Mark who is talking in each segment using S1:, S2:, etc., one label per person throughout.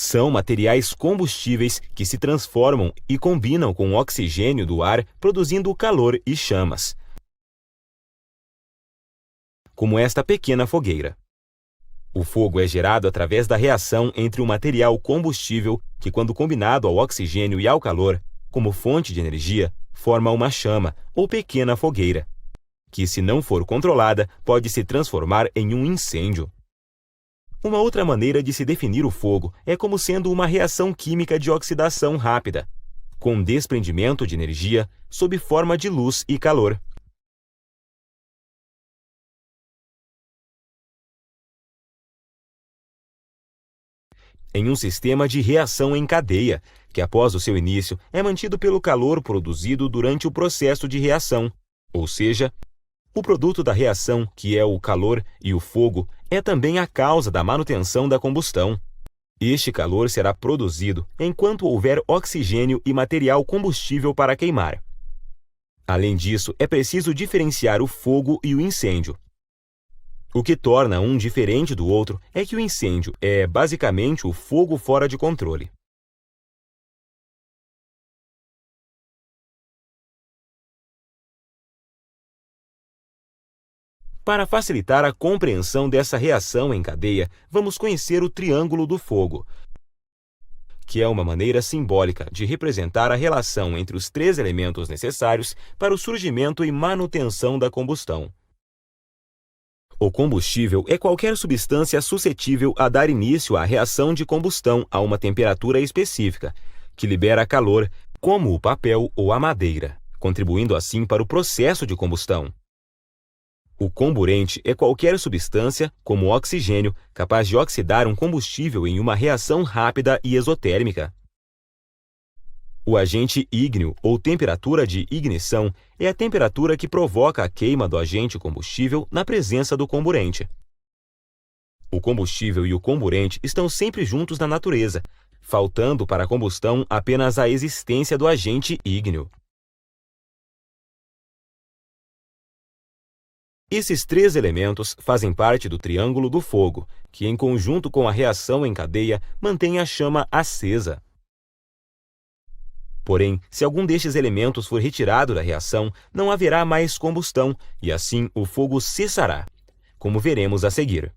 S1: São materiais combustíveis que se transformam e combinam com o oxigênio do ar, produzindo calor e chamas, como esta pequena fogueira. O fogo é gerado através da reação entre um material combustível que, quando combinado ao oxigênio e ao calor, como fonte de energia, forma uma chama ou pequena fogueira, que, se não for controlada, pode se transformar em um incêndio. Uma outra maneira de se definir o fogo é como sendo uma reação química de oxidação rápida, com desprendimento de energia sob forma de luz e calor. Em um sistema de reação em cadeia, que após o seu início é mantido pelo calor produzido durante o processo de reação, ou seja, o produto da reação, que é o calor e o fogo, é também a causa da manutenção da combustão. Este calor será produzido enquanto houver oxigênio e material combustível para queimar. Além disso, é preciso diferenciar o fogo e o incêndio. O que torna um diferente do outro é que o incêndio é basicamente o fogo fora de controle. Para facilitar a compreensão dessa reação em cadeia, vamos conhecer o triângulo do fogo, que é uma maneira simbólica de representar a relação entre os três elementos necessários para o surgimento e manutenção da combustão. O combustível é qualquer substância suscetível a dar início à reação de combustão a uma temperatura específica, que libera calor, como o papel ou a madeira, contribuindo assim para o processo de combustão. O comburente é qualquer substância, como o oxigênio, capaz de oxidar um combustível em uma reação rápida e exotérmica. O agente ígneo, ou temperatura de ignição, é a temperatura que provoca a queima do agente combustível na presença do comburente. O combustível e o comburente estão sempre juntos na natureza, faltando para a combustão apenas a existência do agente ígneo. Esses três elementos fazem parte do triângulo do fogo, que, em conjunto com a reação em cadeia, mantém a chama acesa. Porém, se algum destes elementos for retirado da reação, não haverá mais combustão e assim o fogo cessará, como veremos a seguir.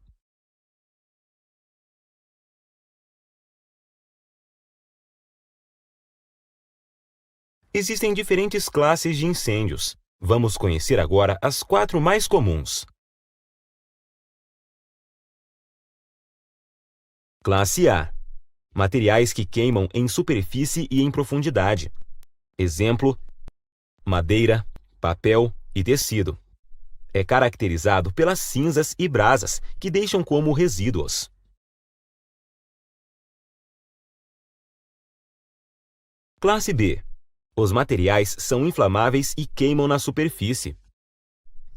S1: Existem diferentes classes de incêndios. Vamos conhecer agora as 4 mais comuns. Classe A. Materiais que queimam em superfície e em profundidade. Exemplo: madeira, papel e tecido. É caracterizado pelas cinzas e brasas, que deixam como resíduos. Classe B. Os materiais são inflamáveis e queimam na superfície.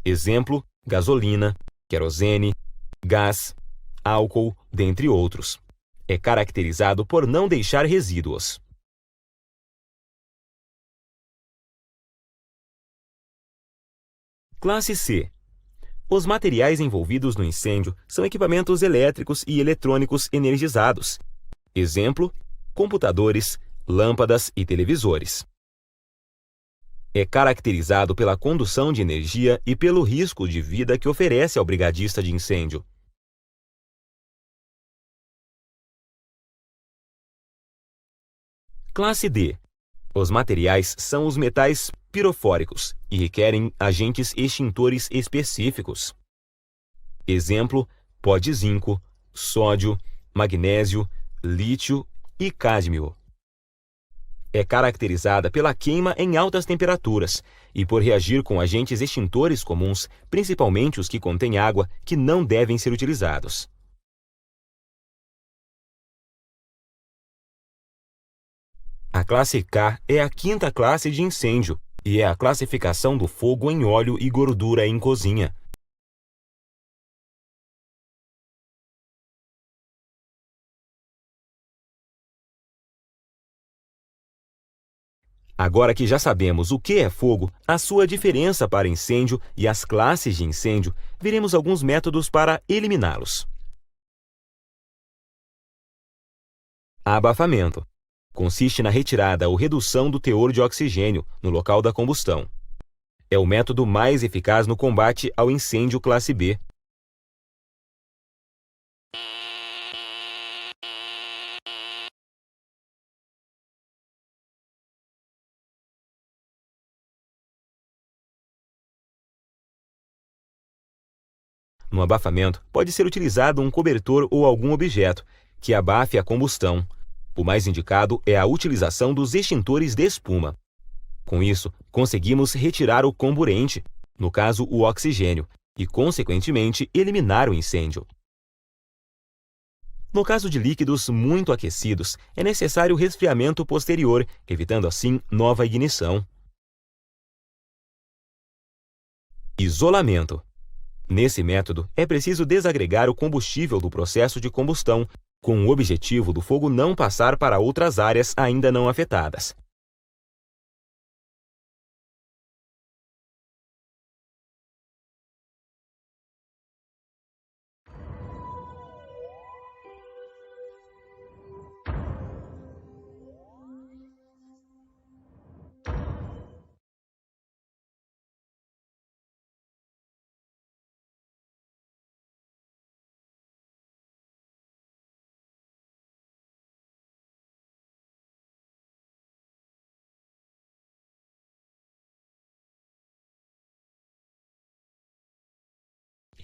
S1: Exemplo: gasolina, querosene, gás, álcool, dentre outros. É caracterizado por não deixar resíduos. Classe C. Os materiais envolvidos no incêndio são equipamentos elétricos e eletrônicos energizados. Exemplo: computadores, lâmpadas e televisores. É caracterizado pela condução de energia e pelo risco de vida que oferece ao brigadista de incêndio. Classe D. Os materiais são os metais pirofóricos e requerem agentes extintores específicos. Exemplo: pó de zinco, sódio, magnésio, lítio e cádmio. É caracterizada pela queima em altas temperaturas e por reagir com agentes extintores comuns, principalmente os que contêm água, que não devem ser utilizados. A classe K é a 5ª classe de incêndio e é a classificação do fogo em óleo e gordura em cozinha. Agora que já sabemos o que é fogo, a sua diferença para incêndio e as classes de incêndio, veremos alguns métodos para eliminá-los. Abafamento. Consiste na retirada ou redução do teor de oxigênio no local da combustão. É o método mais eficaz no combate ao incêndio classe B. No abafamento, pode ser utilizado um cobertor ou algum objeto que abafe a combustão. O mais indicado é a utilização dos extintores de espuma. Com isso, conseguimos retirar o comburente, no caso o oxigênio, e, consequentemente, eliminar o incêndio. No caso de líquidos muito aquecidos, é necessário resfriamento posterior, evitando assim nova ignição. Isolamento. Nesse método, é preciso desagregar o combustível do processo de combustão, com o objetivo do fogo não passar para outras áreas ainda não afetadas.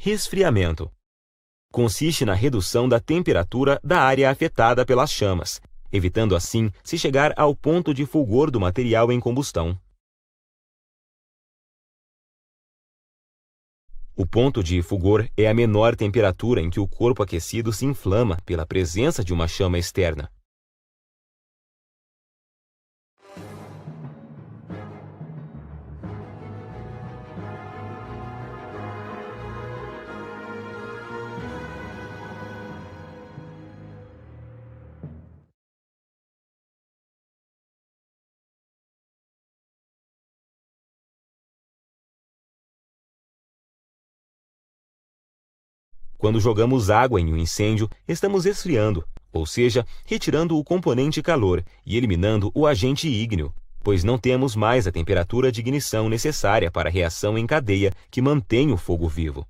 S1: Resfriamento. Consiste na redução da temperatura da área afetada pelas chamas, evitando assim se chegar ao ponto de fulgor do material em combustão. O ponto de fulgor é a menor temperatura em que o corpo aquecido se inflama pela presença de uma chama externa. Quando jogamos água em um incêndio, estamos esfriando, ou seja, retirando o componente calor e eliminando o agente ígneo, pois não temos mais a temperatura de ignição necessária para a reação em cadeia que mantém o fogo vivo.